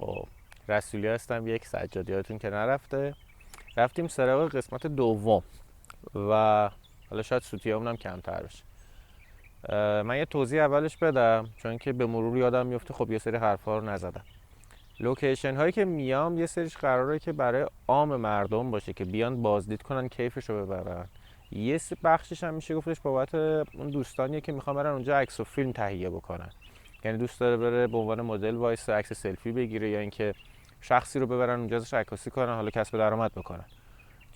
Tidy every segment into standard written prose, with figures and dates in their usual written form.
خب رسولی هستم، یک سجادیاتون که نرفته. رفتیم سراغ قسمت دوم و حالا شاید سوتیامون هم کمتر بشه. من یه توضیح اولش بدم چون که به مرور یادم میفته خب یه سری حرفا رو نزدم. لوکیشن هایی که میام یه سریش قراره که برای عام مردم باشه که بیان بازدید کنن، کیفش رو ببرن. یه بخشش هم میشه گفتش بابت اون دوستانیه که میخوان برن اونجا عکس و فیلم تهیه بکنن، یعنی دوست داره بره به عنوان مدل وایس عکس سلفی بگیره یا اینکه شخصی رو ببرن اونجا ازش عکاسی کنن، حالا کسب درآمد بکنن.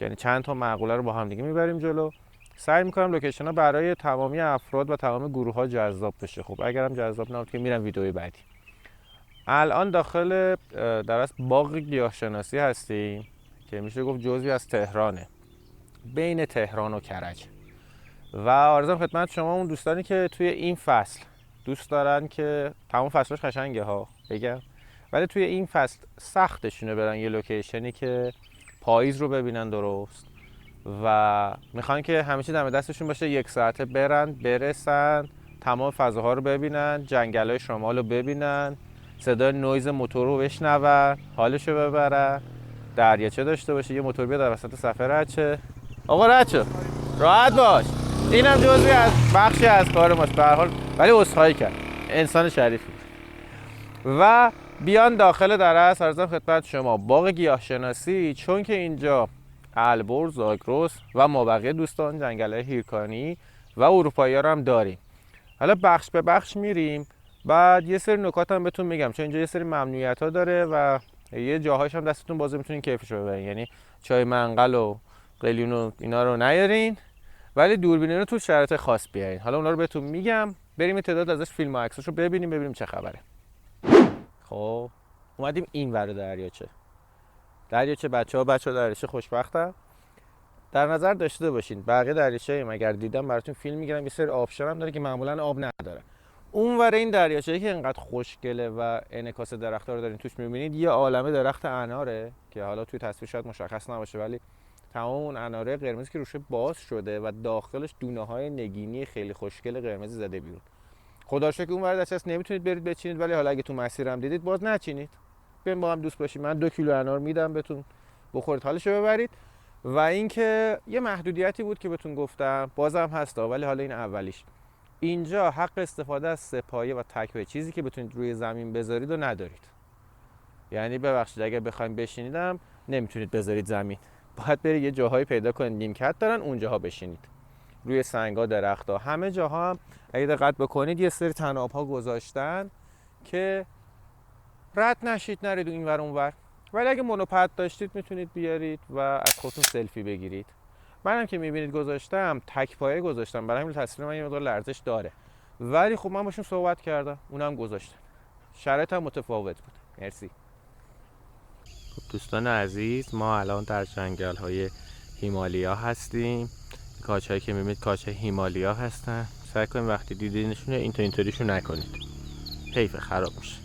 یعنی چند تا مقوله رو با هم دیگه میبریم جلو. سعی میکنم لوکیشن ها برای تمامی افراد و تمام گروه ها جذاب بشه. خب اگرم جذاب نبود که میرم ویدیوی بعدی. الان داخل در اصل باغ گیاهشناسی هستیم که میشه گفت جزئی از تهرانه، بین تهران و کرج. و عرضم خدمت شما اون دوستانی که توی این فصل دوست دارن که تمام فصلش قشنگه ها بگم، ولی توی این فصل سختشونه برن یه لوکیشنی که پاییز رو ببینن درست و میخوان که همیشه دم دستشون باشه، یک ساعته برن برسن تمام فضاها رو ببینن، جنگل‌های شمال رو ببینن، صدای نویز موتور رو بشنون، حالش رو ببرن، دریاچه داشته باشه، یه موتور بیاد در وسط صفحه رد شه. آقا رد شو، راحت باش. اینم جزئی از بخشی از کار ماست به هر حال، ولی عذرخواهی کرد، انسان شریفی. و بیان داخل درس عرضم خدمت شما باغ گیاهشناسی، چون که اینجا البرز، زاگرس و مابقی دوستان جنگل‌های هیرکانی و اروپایی رو هم داریم. حالا بخش به بخش میریم، بعد یه سری نکات هم بهتون میگم چون اینجا یه سری ممنوعیت‌ها داره و یه جاهایش هم دستتون بازه میتونین کیفش رو ببرین، یعنی چای منقل و قلیون و اینا رو نیارین، ولی دوربینه رو تو شرایط خاص بیارین. حالا اونا رو بهتون میگم، بریم تعداد ازش فیلم و عکساشو ببینیم چه خبره. خب اومدیم این ور دریاچه بچه‌ها دریاچه خوشبختم. در نظر داشته باشین بقیه دریاچه اگر دیدم براتون فیلم میگیرم، یه سری آبشار هم داره که معمولا آب نداره. اون ور این دریاچه‌ای که اینقدر خوشگله و انعکاس درخت‌ها رو دارین توش می‌بینید، یه عالمه درخت اناره که حالا توی تصویر شاید مشخص نباشه، ولی تمام اون اناره قرمز که روش باز شده و داخلش دونه‌های نگینی خیلی خوشگل قرمزی زده بیرون. خدا رو شکر اون ور دریاچه نمیتونید برید بچینید، ولی حالا اگه تو مسیرم دیدید باز نچینید، بیاین با هم دوست باشیم. من 2 کیلو انار میدم بهتون بخورید حالشو ببرید. و اینکه یه محدودیتی بود که بهتون گفتم بازم هست، ولی حالا این اولیش، اینجا حق استفاده از سه‌پایه و تک‌پایه چیزی که بتونید روی زمین بذارید و ندارید. یعنی ببخشید اگه بخواید بشینیدم نمیتونید بذارید زمین، باید برید یه جاهایی پیدا کنید نیمکت دارن اونجاها بشینید، روی سنگا، درخت‌ها، همه جاها هم اگه دقت بکنید یه سری طناب‌ها گذاشتن که رد نشید نرید این ور اون ور. ولی اگه مونوپد داشتید میتونید بیارید و از خودتون سلفی بگیرید. منم که میبینید گذاشتم تک پایه گذاشتم، برای همین تصویر من یه مقدار لرزش داره، ولی خب من باشون صحبت کردم اونم گذاشتن، شرایط هم متفاوت بود. مرسی. خب دوستان عزیز، ما الان در جنگل های هیمالیا هستیم. کاج هایی که میبینید کاج هیمالیا هستن. سعی کنید وقتی دیدینشون اینطوریشون نکنید، حیف خراب میشه.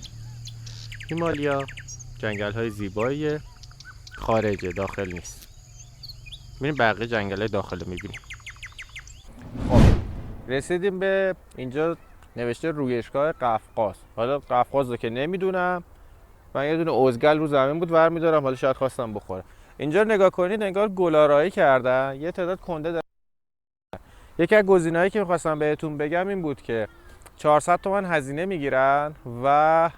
هیمالیا جنگل های زیباییه، خارجه داخل نیست. میریم بقیه جنگل های داخل رو میبینیم. خب رسیدیم به اینجا نوشته رویشگاه قفقاز. حالا قفقاز رو که نمیدونم، من یه دونه ازگل رو زمین بود ور میدارم، حالا شاید خواستم بخوره. اینجا نگاه کنید انگار گلارایی کردن، یه تعداد کنده دارن. یکی از گزینه‌هایی که می‌خواستم بهتون بگم این بود که 400 تومن هزینه میگیرن و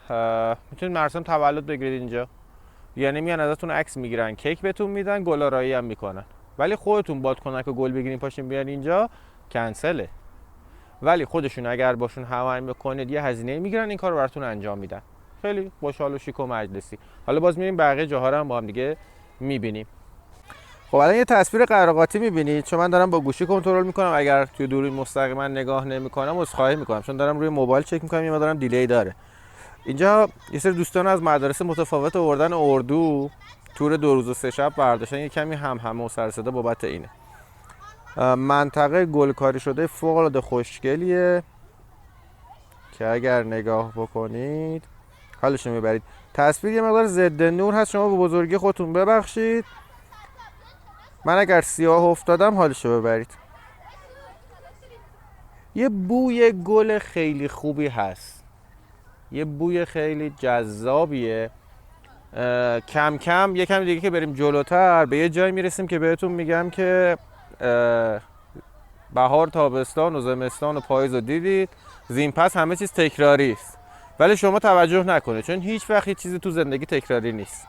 میتونید مراسم تولد بگیرید اینجا، یعنی میان ازتون عکس میگیرن، کیک بهتون میدن، گلارایی هم میکنن، ولی خودتون بادکنک و گل بگیرین پاشین بیان اینجا کنسله. ولی خودشون اگر باشون هماهنگ بکنید یه هزینه میگیرن، این کارو براتون انجام میدن، خیلی خوشحال و شیک و مجلسی. حالا باز میریم بقیه جاها رو هم با هم دیگه میبینیم. خب الان یه تصویر قراقاتی میبینید، چون من دارم با گوشی کنترل میکنم، اگر توی دوربین مستقیما نگاه نمیکنم عذرخواهی میکنم، چون دارم روی موبایل چک میکنم، یه مقدارم دیلی داره. اینجا یه سری دوستان از مدارس متفاوت آوردن اردو، تور 2 روز و 3 شب برداشتن، یه کمی همه و سر صدا بابت اینه. منطقه گلکاری شده فوق العاده خوشگلیه که اگر نگاه بکنید حالش میبرید. تصویر یه مقدار ضد نور هست، شما به بزرگی خودتون ببخشید، من اگر سیاه افتادم حالشو ببرید. یه بوی گل خیلی خوبی هست، یه بوی خیلی جذابیه کم کم یکم دیگه که بریم جلوتر به یه جایی میرسیم که بهتون میگم که بهار، تابستان و زمستان و پاییز رو دیدید، زین پس همه چیز تکراری است. ولی شما توجه نکنید چون هیچ وقت هیچ چیزی تو زندگی تکراری نیست.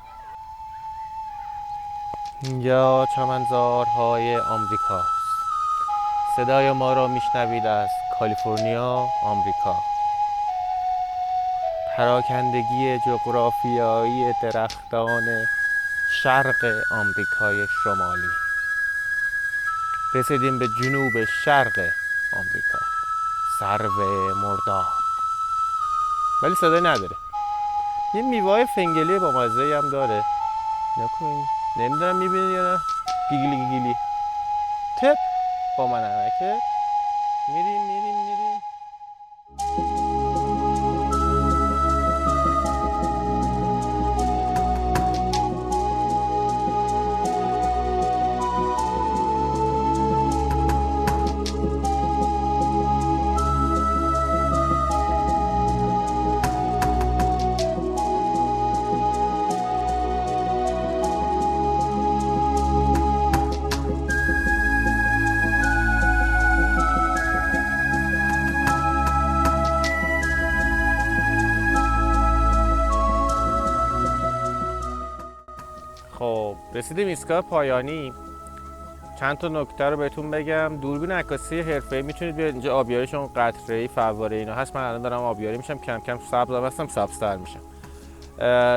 اینجا چمنزارهای آمریکا، صدای ما را میشنوید از کالیفرنیا، آمریکا. پراکندگی جغرافیایی درختان شرق آمریکای شمالی. رسیدیم به جنوب شرق آمریکا، سرو مرداب، ولی صدای نداره. یه میوه فنگلی با مزه هم داره، نکنین نمیدونم میبینی یا نه. گیگلی گیگلی تپ با من نمکه. میریم. خب رسیدیم ایستگاه پایانی. چند تا نکته رو بهتون بگم. دوربین عکاسی حرفه‌ای میتونید بیاید اینجا. آبیاریشون قطره‌ای، فواره اینا هست. من الان دارم آبیاری میشم، کم کم سبزم هستم، سبزتر میشم.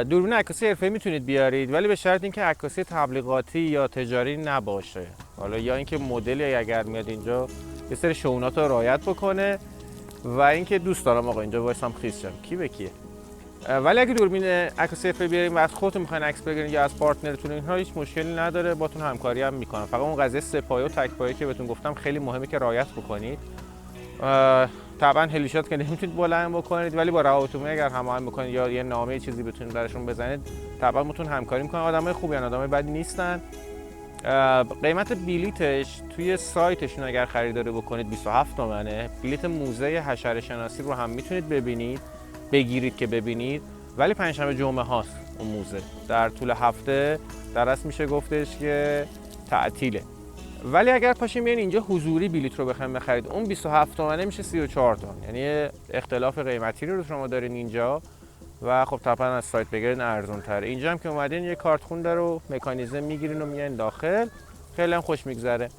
دوربین عکاسی حرفه‌ای میتونید بیارید، ولی به شرط اینکه عکاسی تبلیغاتی یا تجاری نباشه. حالا یا اینکه مدلی اگر میاد اینجا یه سری شونات رو رعایت بکنه، و اینکه دوست دارم آقا اینجا وایسام خیس شم کی به کیه. ولی اگه دوربین عکاسی حرفه‌ای بیارین و از خودتون میخواین عکس بگیرین یا از پارتنرتون، اینها هیچ مشکلی نداره، باتون همکاری هم میکنم. فقط اون قضیه سه‌پایه و تک‌پایه که بهتون گفتم خیلی مهمه که رعایت بکنید. طبعا هلیشات که نمیتونید بلند بکنید، ولی با رهاوتومی اگر هماهنگ بکنید یا یه نامه چیزی بتونید براشون بزنید، طبعا بهتون همکاری میکنن. آدمای خوبی ان، آدمای بدی نیستن. قیمت بلیتش توی سایتشون اگر خریداری بکنید 27 تومنه. بلیت موزه حشره شناسی رو هم میتونید بگیرید که ببینید، ولی پنجشنبه جمعه هاست اون موزه. در طول هفته در اصل میشه گفتش که تعطیله. ولی اگر پاشیم بیاین اینجا حضوری بلیت رو بخواید بخرید، اون 27 تومنه میشه 34 تومن. یعنی اختلاف قیمتی رو شما دارین اینجا، و خب طبعا از سایت بگیرین ارزون تر. اینجا هم که اومدین یه کارت خونده رو مکانیزم میگیرین و میاین داخل، خیلی هم خوش میگذره.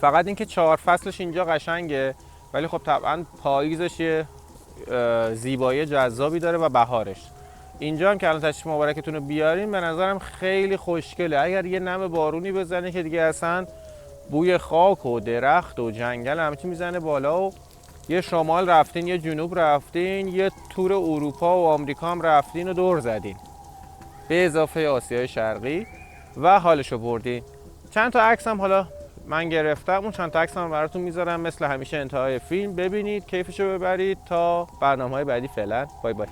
فقط اینکه 4 فصلش اینجا قشنگه، ولی خب طبعا پاییزش یه زیبایی جذابی داره و بهارش. اینجا هم که الان تشریف مبارکتون رو بیارین به نظرم خیلی خوشگله. اگر یه نم بارونی بزنه که دیگه اصلا بوی خاک و درخت و جنگل همه چی میزنه بالا، و یه شمال رفتین یه جنوب رفتین، یه تور اروپا و آمریکا هم رفتین و دور زدین، به اضافه آسیای شرقی، و حالشو بردین. چند تا عکس هم حالا من گرفتم، اون چند تا عکس هم براتون میذارم مثل همیشه انتهای فیلم. ببینید، کیفشو ببرید. تا برنامه‌های بعدی، فعلا بای بای.